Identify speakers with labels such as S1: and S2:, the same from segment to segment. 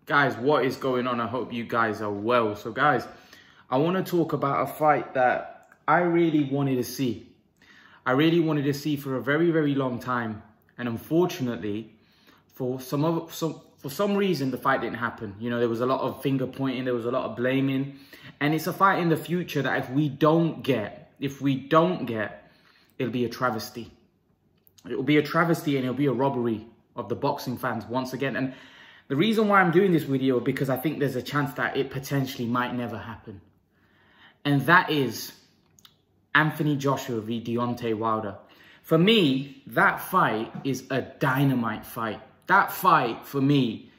S1: Guys, what is going on? I hope you guys are well. So guys, I want to talk about a fight that I really wanted to see. I really wanted to see for a very, very long time. And unfortunately, for some reason, the fight didn't happen. You know, there was a lot of finger pointing, there was a lot of blaming. And it's a fight in the future that if we don't get, it'll be a travesty. It'll be a travesty and it'll be a robbery of the boxing fans once again. And the reason why I'm doing this video is because I think there's a chance that it potentially might never happen. And that is Anthony Joshua v Deontay Wilder. For me, that fight is a dynamite fight. That fight, for me,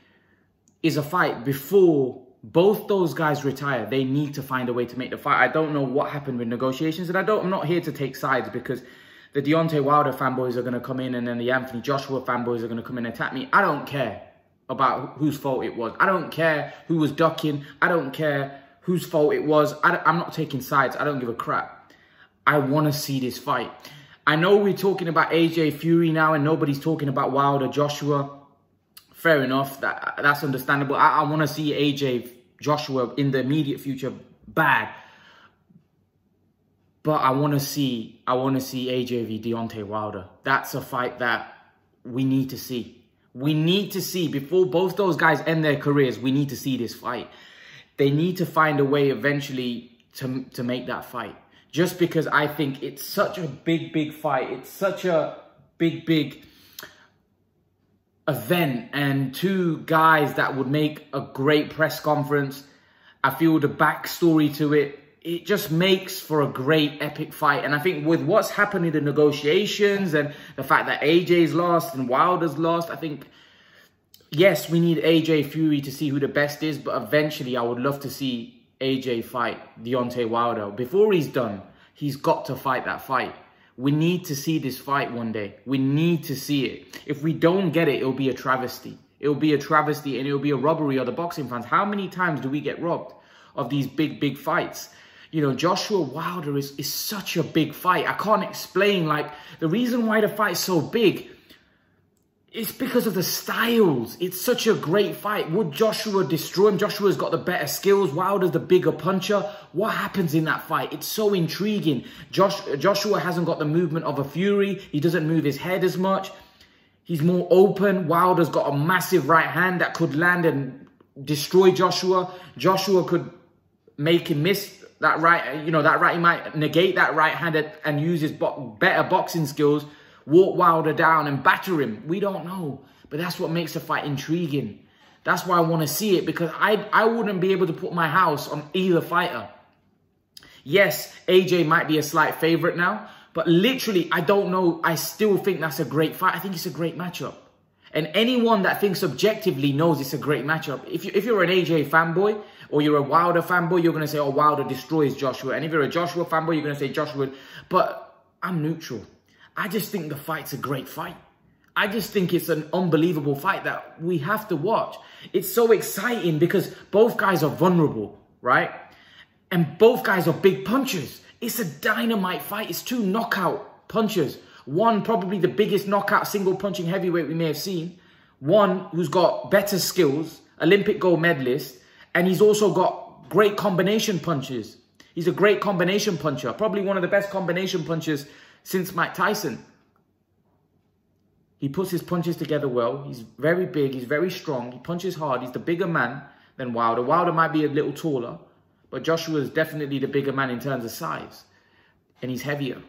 S1: is a fight before both those guys retire. They need to find a way to make the fight. I don't know what happened with negotiations. And I'm not here to take sides because the Deontay Wilder fanboys are going to come in and then the Anthony Joshua fanboys are going to come in and attack me. I don't care about whose fault it was. I don't care who was ducking. I don't care whose fault it was. I'm not taking sides. I don't give a crap. I want to see this fight. I know we're talking about AJ Fury now and nobody's talking about Wilder Joshua. Fair enough. That's understandable. I want to see AJ Joshua in the immediate future bad. But I want to see AJ v Deontay Wilder. That's a fight that we need to see. We need to see, before both those guys end their careers, we need to see this fight. They need to find a way eventually to make that fight. Just because I think it's such a big fight. It's such a big event. And two guys that would make a great press conference. I feel the backstory to it, it just makes for a great epic fight. And I think with what's happened in the negotiations and the fact that AJ's lost and Wilder's lost, I think, yes, we need AJ Fury to see who the best is. But eventually, I would love to see AJ fight Deontay Wilder. Before he's done, he's got to fight that fight. We need to see this fight one day. We need to see it. If we don't get it, it'll be a travesty. It'll be a travesty and it'll be a robbery of the boxing fans. How many times do we get robbed of these big fights? You know, Joshua Wilder is such a big fight. I can't explain, like, the reason why the fight's so big, it's because of the styles. It's such a great fight. Would Joshua destroy him? Joshua's got the better skills. Wilder's the bigger puncher. What happens in that fight? It's so intriguing. Joshua hasn't got the movement of a Fury. He doesn't move his head as much. He's more open. Wilder's got a massive right hand that could land and destroy Joshua. Joshua could make him miss that right, you know, that right, he might negate that right hand and use his better boxing skills, walk Wilder down and batter him. We don't know. But that's what makes the fight intriguing. That's why I want to see it, because I wouldn't be able to put my house on either fighter. Yes, AJ might be a slight favorite now, but literally, I don't know. I still think that's a great fight. I think it's a great matchup. And anyone that thinks objectively knows it's a great matchup. If you're an AJ fanboy or you're a Wilder fanboy, you're going to say, oh, Wilder destroys Joshua. And if you're a Joshua fanboy, you're going to say Joshua. But I'm neutral. I just think the fight's a great fight. I just think it's an unbelievable fight that we have to watch. It's so exciting because both guys are vulnerable, right? And both guys are big punchers. It's a dynamite fight. It's two knockout punchers. One, probably the biggest knockout single punching heavyweight we may have seen. One who's got better skills, Olympic gold medalist, and he's also got great combination punches. He's a great combination puncher, probably one of the best combination punchers since Mike Tyson. He puts his punches together well. He's very big, he's very strong, he punches hard, he's the bigger man than Wilder. Wilder might be a little taller, but Joshua is definitely the bigger man in terms of size, and he's heavier.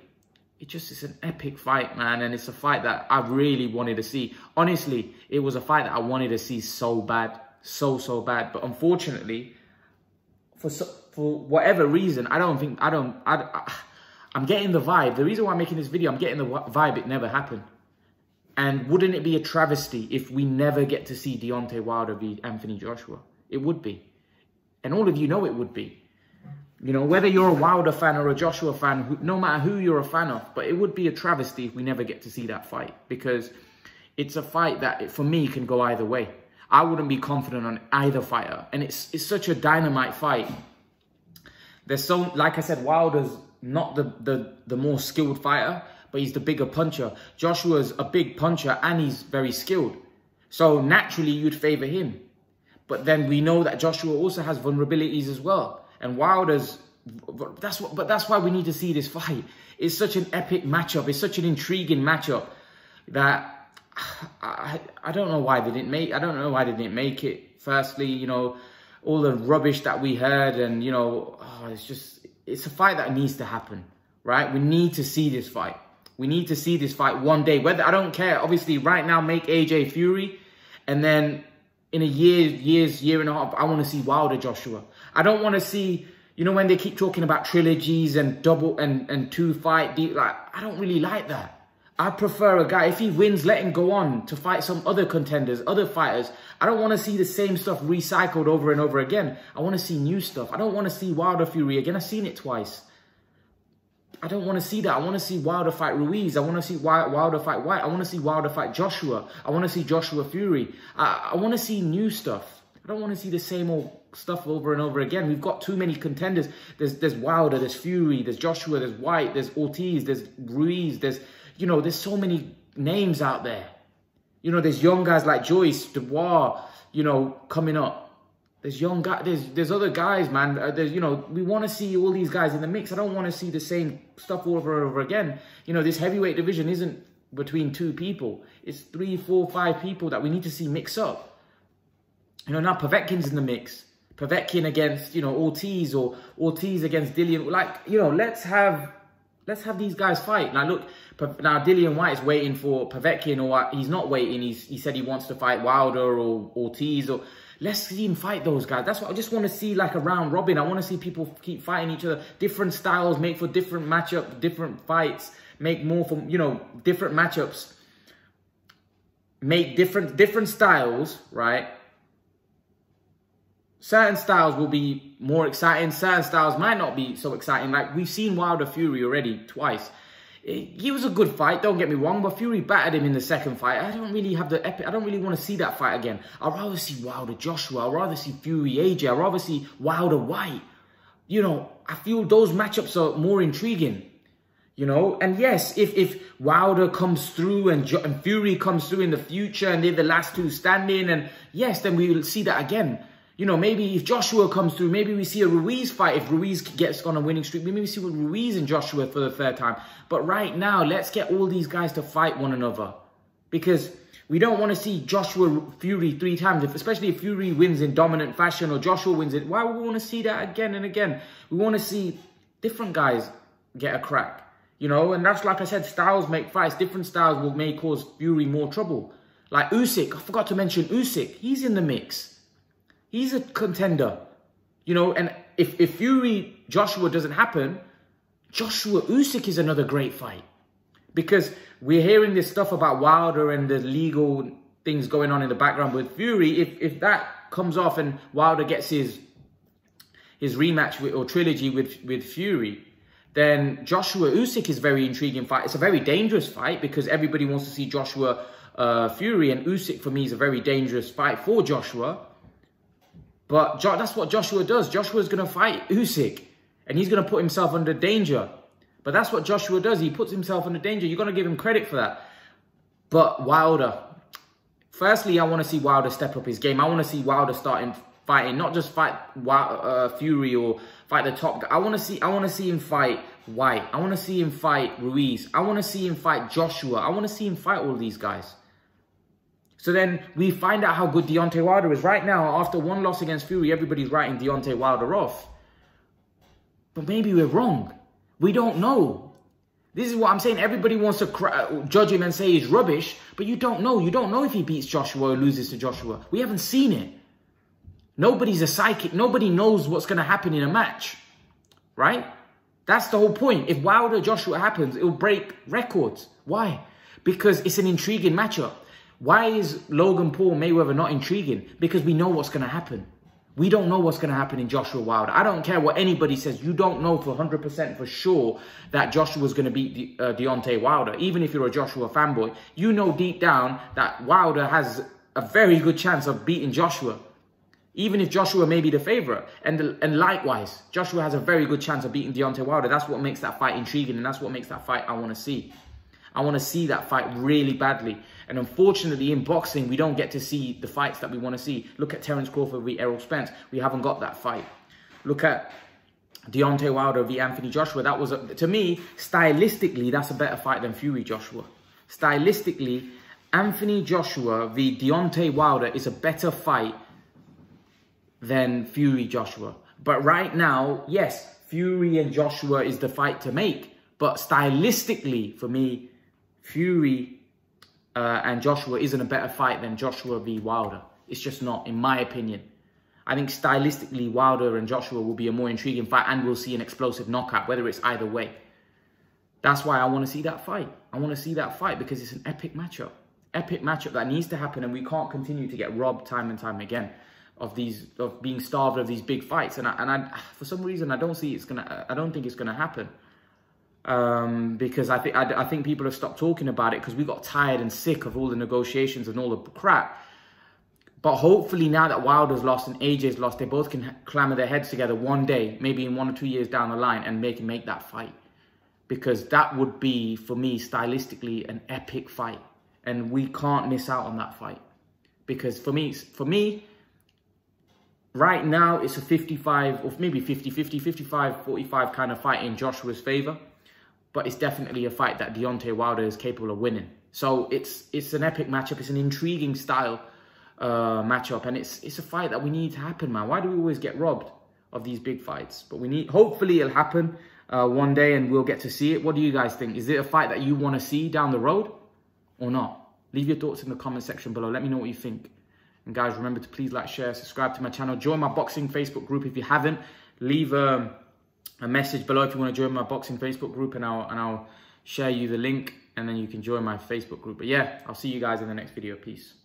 S1: It's an epic fight, man. And it's a fight that I really wanted to see. Honestly, it was a fight that I wanted to see so bad. So bad. But unfortunately, for whatever reason, I'm getting the vibe. The reason why I'm making this video, I'm getting the vibe it never happened. And wouldn't it be a travesty if we never get to see Deontay Wilder v Anthony Joshua? It would be. And all of you know it would be. You know, whether you're a Wilder fan or a Joshua fan, no matter who you're a fan of, but it would be a travesty if we never get to see that fight, because it's a fight that, for me, can go either way. I wouldn't be confident on either fighter, and it's such a dynamite fight. There's so, like I said, Wilder's not the more skilled fighter, but he's the bigger puncher. Joshua's a big puncher and he's very skilled, so naturally you'd favor him. But then we know that Joshua also has vulnerabilities as well. And Wilder's, that's why we need to see this fight. It's such an epic matchup. It's such an intriguing matchup that I don't know why they didn't make. I don't know why they didn't make it. Firstly, you know, all the rubbish that we heard, and you know, it's a fight that needs to happen, right? We need to see this fight. We need to see this fight one day. Whether, I don't care. Obviously, right now, make AJ Fury, and then in a year and a half, I want to see Wilder Joshua. I don't want to see, you know, when they keep talking about trilogies and double and two fight deep, like, I don't really like that. I prefer a guy, if he wins, let him go on to fight some other contenders, other fighters. I don't want to see the same stuff recycled over and over again. I want to see new stuff. I don't want to see Wilder Fury again. I've seen it twice. I don't want to see that. I want to see Wilder fight Ruiz. I want to see Wilder fight White. I want to see Wilder fight Joshua. I want to see Joshua Fury. I want to see new stuff. I don't want to see the same old stuff over and over again. We've got too many contenders. There's Wilder, there's Fury, there's Joshua, there's White, there's Ortiz, there's Ruiz, there's, you know, there's so many names out there. You know, there's young guys like Joyce, Dubois, you know, coming up. There's young guys, there's other guys, man. There's, you know, we want to see all these guys in the mix. I don't want to see the same stuff over and over again. You know, this heavyweight division isn't between two people. It's 3, 4, 5 people that we need to see mix up. You know, now Povetkin's in the mix. Povetkin against, you know, Ortiz, or Ortiz against Dillian. Like, you know, let's have these guys fight. Now, look, now Dillian White's waiting for Povetkin, or he's not waiting. He said he wants to fight Wilder or Ortiz, or let's see him fight those guys. That's what I just want to see, like a round robin. I want to see people keep fighting each other. Different styles, make for different matchups, different fights, make more for, you know, different matchups. Make different styles, right? Certain styles will be more exciting. Certain styles might not be so exciting. Like, we've seen Wilder Fury already twice. He was a good fight, don't get me wrong, but Fury battered him in the second fight. I don't really have the epic. I don't really want to see that fight again. I'd rather see Wilder Joshua. I'd rather see Fury AJ. I'd rather see Wilder White. You know, I feel those matchups are more intriguing. You know, and yes, if Wilder comes through and Fury comes through in the future and they're the last two standing, and yes, then we will see that again. You know, maybe if Joshua comes through, maybe we see a Ruiz fight. If Ruiz gets on a winning streak, maybe we see Ruiz and Joshua for the third time. But right now, let's get all these guys to fight one another. Because we don't want to see Joshua Fury 3 times, especially if Fury wins in dominant fashion or Joshua wins it. Why would we want to see that again and again? We want to see different guys get a crack. You know, and that's, like I said, styles make fights. Different styles may cause Fury more trouble. Like Usyk, I forgot to mention Usyk. He's in the mix. He's a contender, you know, and if Fury Joshua doesn't happen, Joshua Usyk is another great fight. Because we're hearing this stuff about Wilder and the legal things going on in the background with Fury. If that comes off and Wilder gets his rematch or trilogy with Fury, then Joshua Usyk is a very intriguing fight. It's a very dangerous fight because everybody wants to see Joshua Fury, and Usyk for me is a very dangerous fight for Joshua. But that's what Joshua does. Joshua's going to fight Usyk, and he's going to put himself under danger. But that's what Joshua does. He puts himself under danger. You're going to give him credit for that. But Wilder, firstly, I want to see Wilder step up his game. I want to see Wilder starting fighting, not just fight Fury or fight the top guy. I want to see him fight White. I want to see him fight Ruiz. I want to see him fight Joshua. I want to see him fight all these guys. So then we find out how good Deontay Wilder is. Right now, after one loss against Fury, everybody's writing Deontay Wilder off. But maybe we're wrong. We don't know. This is what I'm saying. Everybody wants to judge him and say he's rubbish, but you don't know. You don't know if he beats Joshua or loses to Joshua. We haven't seen it. Nobody's a psychic. Nobody knows what's going to happen in a match, right? That's the whole point. If Wilder Joshua happens, it will break records. Why? Because it's an intriguing matchup. Why is Logan Paul Mayweather not intriguing? Because we know what's going to happen. We don't know what's going to happen in Joshua Wilder. I don't care what anybody says. You don't know for 100% for sure that Joshua's going to beat Deontay Wilder. Even if you're a Joshua fanboy, you know deep down that Wilder has a very good chance of beating Joshua. Even if Joshua may be the favorite. And likewise, Joshua has a very good chance of beating Deontay Wilder. That's what makes that fight intriguing, and that's what makes that fight I want to see. I want to see that fight really badly. And unfortunately, in boxing, we don't get to see the fights that we want to see. Look at Terence Crawford v Errol Spence. We haven't got that fight. Look at Deontay Wilder v Anthony Joshua. That was, to me, stylistically, that's a better fight than Fury Joshua. Stylistically, Anthony Joshua v Deontay Wilder is a better fight than Fury Joshua. But right now, yes, Fury and Joshua is the fight to make. But stylistically, for me, Fury and Joshua isn't a better fight than Joshua v Wilder. It's just not, in my opinion. I think stylistically, Wilder and Joshua will be a more intriguing fight, and we'll see an explosive knockout, whether it's either way. That's why I want to see that fight. I want to see that fight because it's an epic matchup. Epic matchup that needs to happen, and we can't continue to get robbed time and time again of being starved of these big fights. And I for some reason, I don't think it's gonna happen. Because I think people have stopped talking about it because we got tired and sick of all the negotiations and all the crap. But hopefully now that Wilder's lost and AJ's lost, they both can clamor their heads together one day, maybe in 1 or 2 years down the line, and make that fight. Because that would be, for me, stylistically, an epic fight. And we can't miss out on that fight. Because for me, right now, it's a 55, or maybe 50-50, 55-45 kind of fight in Joshua's favor. But it's definitely a fight that Deontay Wilder is capable of winning. So it's an epic matchup. It's an intriguing style matchup, and it's a fight that we need to happen, man. Why do we always get robbed of these big fights? But hopefully it'll happen one day, and we'll get to see it. What do you guys think? Is it a fight that you want to see down the road or not? Leave your thoughts in the comment section below. Let me know what you think. And guys, remember to please like, share, subscribe to my channel. Join my boxing Facebook group if you haven't. Leave a message below if you want to join my boxing Facebook group, and I'll share you the link, and then you can join my Facebook group. But yeah, I'll see you guys in the next video. Peace.